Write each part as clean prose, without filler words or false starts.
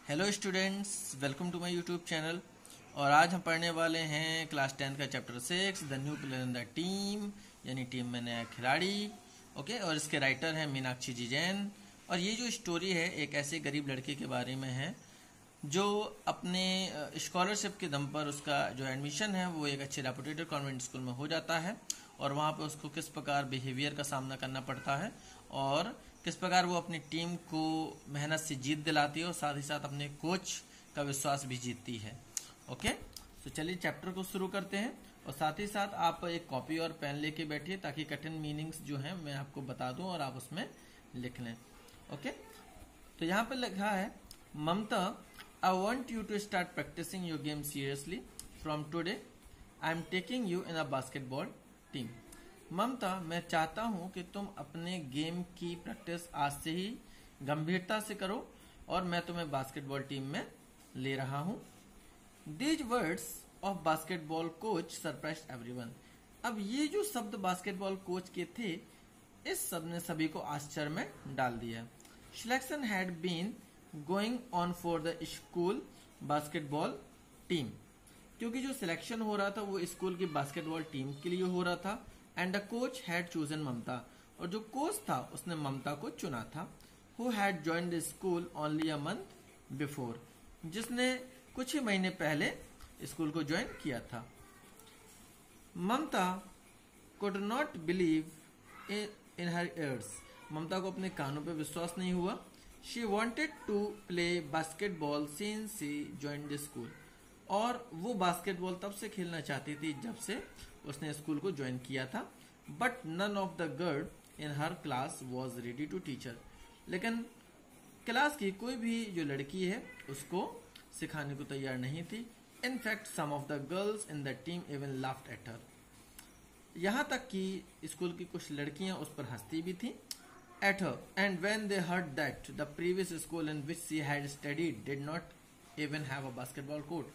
Hello students, welcome to my YouTube channel. और आज हम पढ़ने वाले हैं क्लास 10 का chapter 6 the new player in the team, यानी टीम में नया खिलाड़ी। ओके, और इसके राइटर हैं मीनाक्षी जी जैन। और ये जो स्टोरी है एक ऐसे गरीब लड़के के बारे में है जो अपने स्कॉलरशिप के दम पर उसका जो एडमिशन है वो एक अच्छे रेपुटेड कॉन्वेंट स्कूल में हो जाता है। और वहाँ पे उसको किस प्रकार बिहेवियर का सामना करना पड़ता है और किस प्रकार वो अपनी टीम को मेहनत से जीत दिलाती है और साथ ही साथ अपने कोच का विश्वास भी जीतती है। ओके, तो चलिए चैप्टर को शुरू करते हैं। और साथ ही साथ आप एक कॉपी और पेन लेके बैठिए ताकि कठिन मीनिंग्स जो हैं मैं आपको बता दूं और आप उसमें लिख लें। ओके, तो यहाँ पे लिखा है, Mamata, I want you to start practising your game seriously from today. I am taking you in a basketball team. Mamata, मैं चाहता हूं कि तुम अपने गेम की प्रैक्टिस आज से ही गंभीरता से करो और मैं तुम्हें बास्केटबॉल टीम में ले रहा हूं। These words of basketball coach surprise everyone. अब ये जो शब्द बास्केटबॉल कोच के थे, इस शब्द ने सभी को आश्चर्य में डाल दिया। Selection had been going on for the school basketball team, क्योंकि जो सिलेक्शन हो रहा था वो स्कूल की बास्केटबॉल टीम के लिए हो रहा था। And the coach had chosen Mamata, और जो कोच था उसने ममता को चुना था। Who had join the school only a month before, जिसने कुछ ही महीने पहले स्कूल को ज्वाइन किया था। Mamata could not believe in her ears, Mamata को अपने कानों पर विश्वास नहीं हुआ। She wanted to play basketball since she join the school, और वो बास्केटबॉल तब से खेलना चाहती थी जब से उसने स्कूल को ज्वाइन किया था। But none of the girl in her class was ready to teacher, लेकिन क्लास की कोई भी जो लड़की है उसको सिखाने को तैयार नहीं थी। In fact some of the girls in the team even laughed at her, यहाँ तक कि स्कूल की कुछ लड़कियां उस पर हंसती भी थी। At her, and when they heard that the previous school in which she had studied did not even have a basketball court,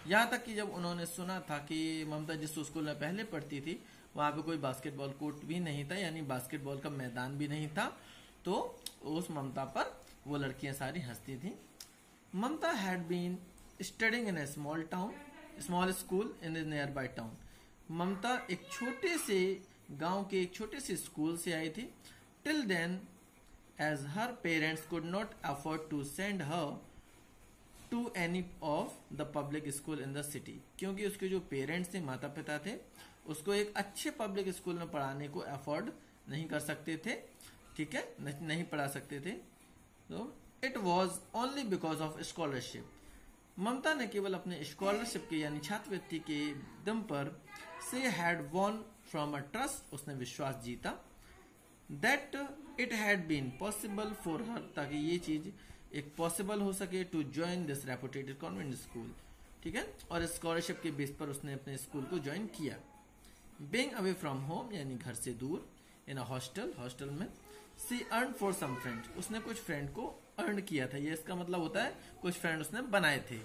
यहाँ तक कि जब उन्होंने सुना था कि ममता जिस स्कूल में पहले पढ़ती थी वहां पे कोई बास्केटबॉल कोर्ट भी नहीं था, यानी बास्केटबॉल का मैदान भी नहीं था, तो उस ममता पर वो लड़कियां सारी हंसती थी। Mamata had been studying in a small school in a nearby town. Mamata एक छोटे से गांव के एक छोटे से स्कूल से आई थी। Till then as her parents could not afford to send her to any of the public school in the city, क्योंकि उसके जो पेरेंट्स थे, माता पिता थे, उसको एक अच्छे पब्लिक स्कूल में पढ़ाने को अफोर्ड नहीं कर सकते थे। ठीक है, नहीं पढ़ा सकते थे। तो it was only because of scholarship, Mamata ने केवल अपने स्कॉलरशिप के यानी छात्रवृत्ति के दम पर से had won from a trust, उसने विश्वास जीता। That it had been possible for her, ताकि ये चीज एक पॉसिबल हो सके, to join this reputed convent school. ठीक है, और स्कॉलरशिप के बेस पर उसने अपने स्कूल को ज्वाइन किया। बीइंग अवे फ्रॉम होम, यानी घर से दूर, इन अ हॉस्टल में, सी अर्न फॉर सम फ्रेंड, उसने कुछ फ्रेंड को अर्न किया था। ये इसका मतलब होता है कुछ फ्रेंड उसने बनाए थे।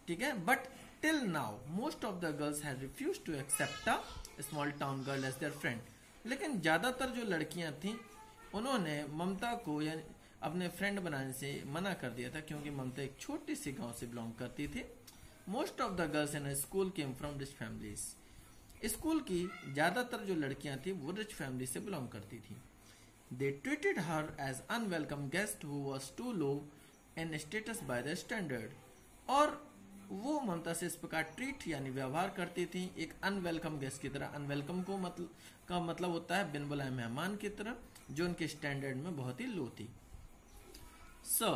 ठीक है, but till now most of the girls had refused to accept a small town girl as their friend, लेकिन ज्यादातर जो लड़कियां थीं उन्होंने ममता को यानी अपने फ्रेंड बनाने से मना कर दिया था, क्योंकि ममता एक छोटी सी गांव से बिलोंग करती थी। Most of the girls in school came from rich families, school की ज्यादातर जो लड़कियां थी वो रिच फैमिली से बिलोंग करती थी। They treated her as unwelcome guest who was too low in status by the standard, और वो ममता से इस प्रकार ट्रीट यानी व्यवहार करती थी एक अनवेलकम गेस्ट की तरह। अनवेलकम का मतलब होता है बिन बुलाए मेहमान की तरह, जो उनके स्टैंडर्ड में बहुत ही लो थी। So,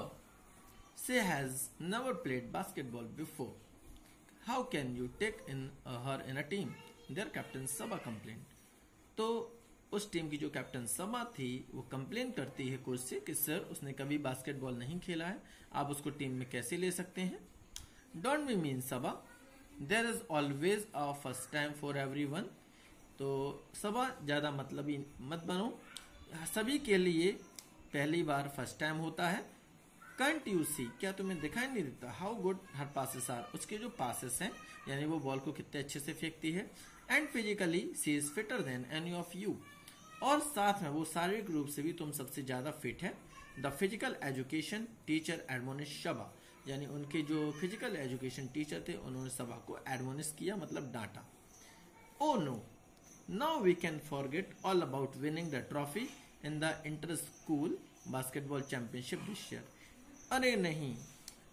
she has never played basketball before. How can you take her in a team? Their captain Sabha complained. तो उस टीम की जो कैप्टन सबा थी वो कंप्लेन करती है कोच से कि सर उसने कभी बास्केटबॉल नहीं खेला है, आप उसको टीम में कैसे ले सकते हैं। Don't be mean Saba, there is always a first time for everyone. तो सबा ज्यादा मतलबी मत बनो, सभी के लिए पहली बार फर्स्ट टाइम होता है। Can't you see, क्या तुम्हें दिखाई नहीं देता, how good her passes are, उसके जो पासेस हैं यानी वो बॉल को कितने अच्छे से फेंकती है। And physically she is fitter than any of you, और साथ में वो शारीरिक रूप से भी तुम सबसे ज्यादा फिट है। The physical education teacher admonish Shaba, यानी उनके जो फिजिकल एजुकेशन टीचर थे उन्होंने सभा को एडमोनिश किया, मतलब डांटा। Oh no, now we can forget all about winning the trophy in the inter school basketball championship this year. अरे नहीं,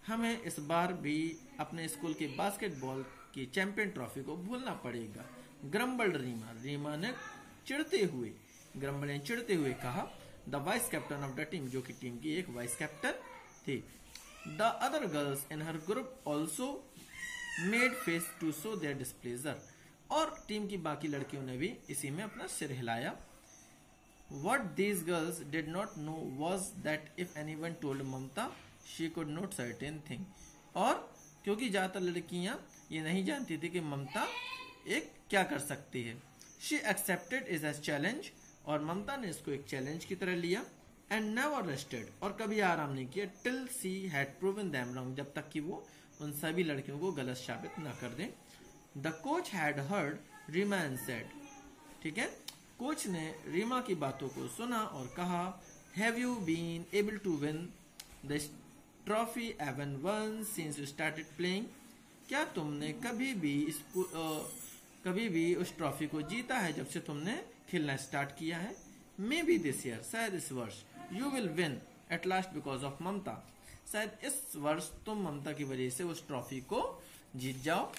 हमें इस बार भी अपने स्कूल के बास्केटबॉल की चैंपियन ट्रॉफी को भूलना पड़ेगा। ग्रम्बल्ड रीमा, रीमा ने चिढ़ते हुए कहा। The vice captain of the team, जो कि टीम की एक वाइस कैप्टन थी। The other girls in her group also made face to show their displeasure, और टीम की बाकी लड़कियों ने भी इसी में अपना सिर हिलाया। What these girls did not know was that if anyone told Mamta, she could not certain thing. और क्योंकि ज्यादातर लड़कियां ये नहीं जानती थी कि ममता एक क्या कर सकती है। She accepted it as challenge, और ममता ने इसको एक चैलेंज की तरह लिया। And never rested, और कभी आराम नहीं किया। Till she had proven them wrong, जब तक कि वो उन सभी लड़कियों को गलत साबित न कर दें। The coach had heard Rima and said, ठीक है, कोच ने रीमा की बातों को सुना और कहा, have you been able to win the trophy even one since you started playing? क्या तुमने कभी भी उस ट्रॉफी को जीता है जब से तुमने खेलना स्टार्ट किया है? मे बी दिस ईयर, शायद इस वर्ष, you will win at last because of Mamata, शायद इस वर्ष तुम ममता की वजह से उस ट्रॉफी को जीत जाओ।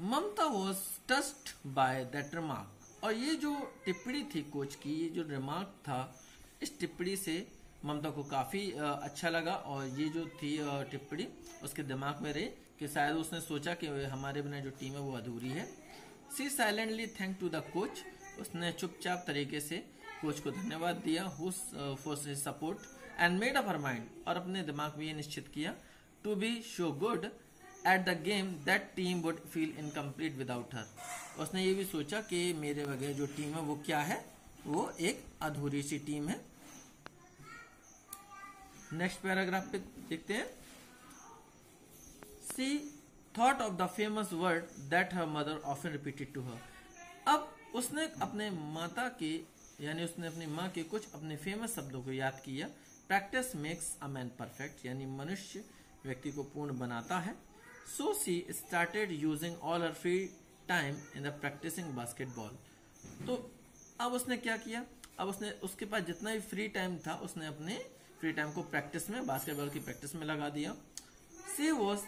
Mamata was touched by that remark, और ये जो टिप्पणी थी कोच की, ये जो रिमार्क था, इस टिप्पणी से ममता को काफी अच्छा लगा। और ये जो थी टिप्पणी उसके दिमाग में रही कि शायद उसने सोचा कि हमारे बिना जो टीम है वो अधूरी है। She silently thank to the coach, उसने चुपचाप तरीके से कोच को धन्यवाद दिया for his support and made up her mind, और अपने दिमाग में ये निश्चित किया to be show good at the game that team would feel incomplete without her. उसने ये भी सोचा कि मेरे बगैर जो टीम है वो क्या है, वो एक अधूरी सी टीम है। नेक्स्ट पैराग्राफ पे देखते हैं। She thought of the famous word that her mother often repeated to her. अब उसने अपने माता के, यानी उसने अपनी माँ के कुछ अपने फेमस शब्दों को याद किया। Practice makes a man perfect, यानी मनुष्य व्यक्ति को पूर्ण बनाता है। So she started using all her free time in the practicing basketball. तो अब उसने क्या किया, अब उसने उसके पास जितना भी फ्री टाइम था उसने अपने फ्री टाइम को प्रैक्टिस में, बास्केटबॉल की प्रैक्टिस में लगा दिया। She was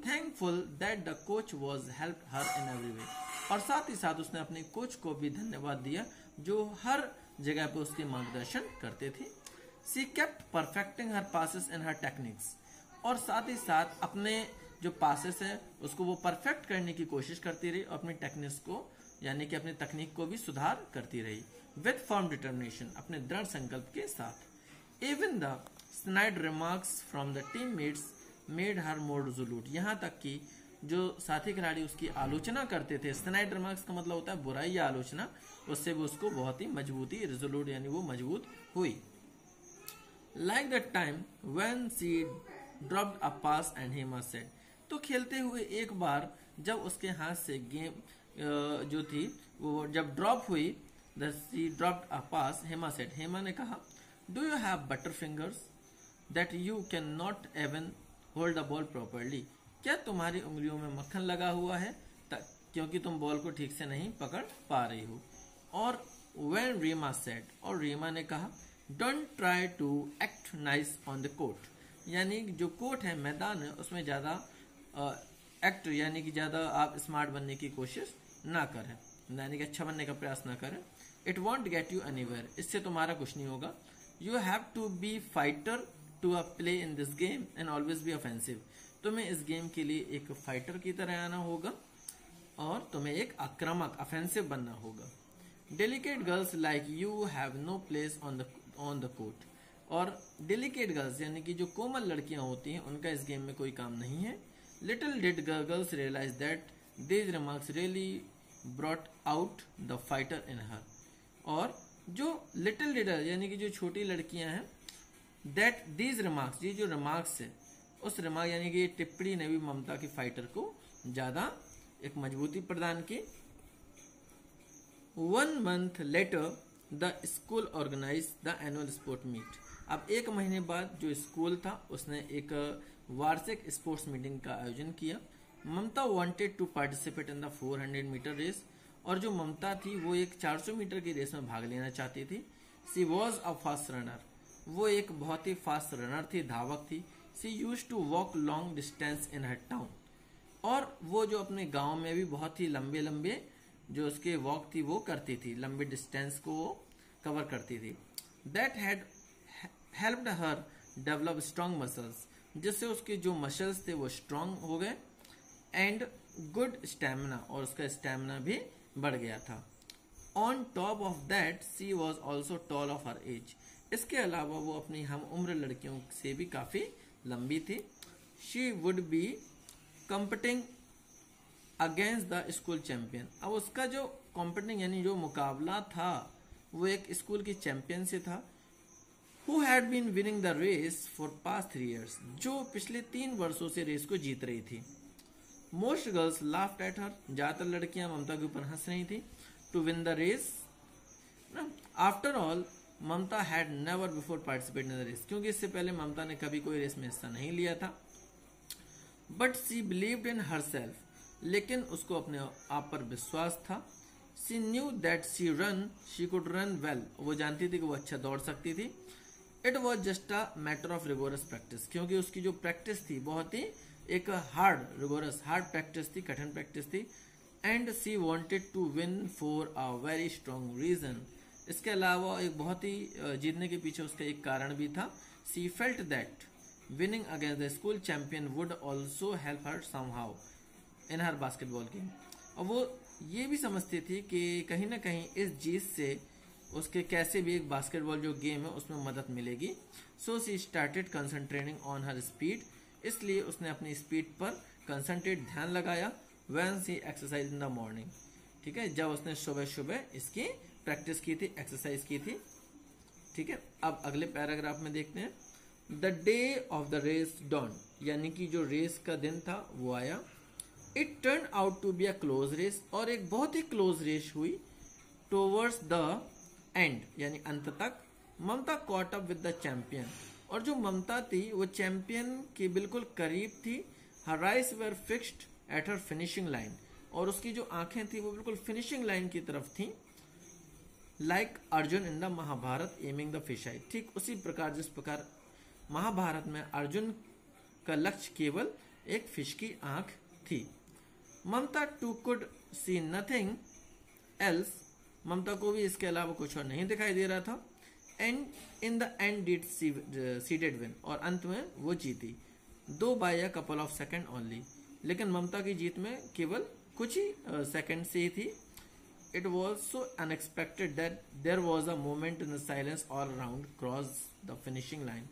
thankful that the coach was helped her in every way, और साथ ही साथ उसने अपने कोच को भी धन्यवाद दिया जो हर जगह पे उसके मार्गदर्शन करते थे। She kept perfecting her passes and her techniques, और साथ ही साथ अपने जो पासेस है उसको वो परफेक्ट करने की कोशिश करती रही और अपनी टेक्निक्स को, यानी कि अपनी तकनीक को भी सुधार करती रही। विथ फर्म डिटर्मिनेशन, अपने दृढ़ संकल्प के साथ। Even the snide remarks from the teammates made her more resolute, यहाँ तक कि जो साथी खिलाड़ी उसकी आलोचना करते थे, स्नाइड रिमार्क्स का मतलब होता है बुराई या आलोचना, उससे भी उसको बहुत ही मजबूती, रिजोल्यूट यानी वो मजबूत हुई। Like that time when she dropped a pass and Hema said, तो खेलते हुए एक बार जब उसके हाथ से गेम जो थी वो जब ड्रॉप हुई, she dropped a pass, Hema said, Hema ने कहा, do you have butter fingers that you can not even hold the ball properly? क्या तुम्हारी उंगलियों में मक्खन लगा हुआ है क्योंकि तुम बॉल को ठीक से नहीं पकड़ पा रही हो? और व्हेन रीमा सेड, और रीमा ने कहा, don't try to act nice on the court, यानी जो कोर्ट है, मैदान है, उसमें ज्यादा एक्ट यानी कि ज्यादा आप स्मार्ट बनने की कोशिश ना करें, यानी कि अच्छा बनने का प्रयास ना करें। It won't get you anywhere, इससे तुम्हारा कुछ नहीं होगा। You have to be fighter to a play in this game and always be offensive, तुम्हें इस गेम के लिए एक फाइटर की तरह आना होगा और तुम्हें एक आक्रामक, ऑफेंसिव बनना होगा। Delicate girls like you have no place on the court, और डेलिकेट गर्ल्स यानी कि जो कोमल लड़कियां होती हैं उनका इस गेम में कोई काम नहीं है। Little did girls realize that these remarks really brought out the fighter in her, और जो लिटिल did यानी कि जो छोटी लड़कियां हैं, that these remarks, ये जो remarks है, उस remark यानी कि ये टिप्पणी ने भी ममता की फाइटर को ज्यादा एक मजबूती प्रदान की। 1 month later the school organize the annual sport meet. अब 1 महीने बाद जो स्कूल था उसने एक वार्षिक स्पोर्ट्स मीटिंग का आयोजन किया। Mamta wanted to participate in the 400 metre race, और जो ममता थी वो एक 400 मीटर की रेस में भाग लेना चाहती थी। She was a fast runner, वो एक बहुत ही फास्ट रनर थी, धावक थी। She use to walk long distance in her town, और वो जो अपने गांव में भी बहुत ही लंबे लंबे जो उसके वॉक थी वो करती थी, लंबे डिस्टेंस को वो कवर करती थी। That had helped her develop strong muscles, जिससे उसके जो मसल्स थे वो स्ट्रांग हो गए, एंड गुड स्टेमिना, और उसका स्टेमिना भी बढ़ गया था। On top of that she was also tall of her age, इसके अलावा वो अपनी हम उम्र लड़कियों से भी काफी लंबी थी। She would be competing against the school champion, अब उसका जो कॉम्पिटिंग यानी जो मुकाबला था वो एक स्कूल की चैंपियन से था। Who had been winning the race for past 3 years, जो पिछले 3 वर्षों से रेस को जीत रही थी। Most girls laughed at her, ज्यादातर लड़कियां ममता के ऊपर हंस रही थी। To win the race, after all Mamta had never before participate in the race, क्योंकि इससे पहले ममता ने कभी कोई रेस में हिस्सा नहीं लिया था। But she believed in her self, लेकिन उसको अपने आप पर विश्वास था। She knew that she could run well, वो जानती थी कि वो अच्छा दौड़ सकती थी। It was just a matter of rigorous practice, क्योंकि उसकी जो प्रैक्टिस थी बहुत ही एक हार्ड प्रैक्टिस थी, कठिन प्रैक्टिस थी। And she wanted to win for a very strong reason, इसके अलावा एक बहुत ही जीतने के पीछे उसका एक कारण भी था। सी felt that winning against the school champion would also help her somehow in her basketball game, और वो ये भी समझती थी कि कहीं ना कहीं इस जीत से उसके कैसे भी एक बास्केटबॉल जो गेम है उसमें मदद मिलेगी। So she started concentrating on her speed, इसलिए उसने अपनी स्पीड पर कंसंट्रेट ध्यान लगाया। When she exercise in the morning, ठीक है, जब उसने सुबह सुबह इसकी प्रैक्टिस की थी, एक्सरसाइज की थी। ठीक है, अब अगले पैराग्राफ में देखते हैं। The day of the race dawn, यानी कि जो रेस का दिन था वो आया। It turn out to be a close race, और एक बहुत ही क्लोज रेस हुई। टूवर्ड्स द एंड, यानी अंत तक, Mamta caught up with the champion, और जो ममता थी वो चैंपियन के बिल्कुल करीब थी। Her eyes were fixed at her finishing line, और उसकी जो आंखें थी वो बिल्कुल फिनिशिंग लाइन की तरफ थी। Like Arjun in the Mahabharata aiming the fish eye, ठीक उसी प्रकार जिस प्रकार महाभारत में अर्जुन का लक्ष्य केवल एक फिश की आंख थी। Mamta too could see nothing else, Mamta को भी इसके अलावा कुछ और नहीं दिखाई दे रहा था। And in the end did she did win, और अंत में वो जीती। Though by a couple of second only, लेकिन ममता की जीत में केवल कुछ ही सेकंड से ही थी। It was so unexpected that there was a moment in the silence all around cross the finishing line,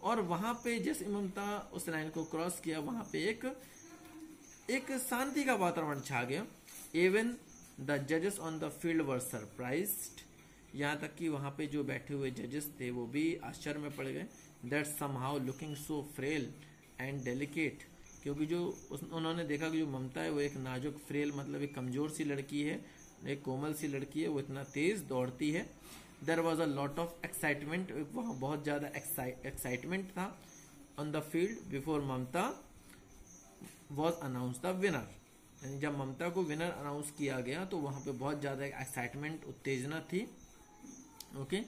और वहां पे जैसे ममता उस लाइन को क्रॉस किया वहां पे एक शांति का वातावरण छा गया। इवन द जजेस on the field were surprised, यहाँ तक कि वहां पे जो बैठे हुए जजेस थे वो भी आश्चर्य में पड़ गए। That somehow looking so frail and delicate, क्योंकि जो उन्होंने देखा कि जो ममता है वो एक नाजुक, फ्रेल मतलब एक कमजोर सी लड़की है, एक कोमल सी लड़की है, वो इतना तेज दौड़ती है। There was a lot of excitement, वहां बहुत ज्यादा एक्साइटमेंट था on the field before Mamta was announce the winner, जब ममता को विनर अनाउंस किया गया तो वहां पे बहुत ज्यादा एक्साइटमेंट, उत्तेजना थी। ओके,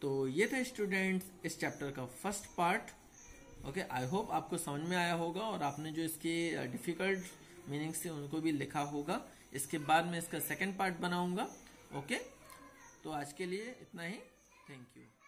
तो ये था स्टूडेंट्स इस चैप्टर का first part. Okay, I hope आपको समझ में आया होगा और आपने जो इसके डिफिकल्ट मीनिंग्स थे उनको भी लिखा होगा। इसके बाद मैं इसका सेकंड पार्ट बनाऊंगा। ओके, तो आज के लिए इतना ही। Thank you.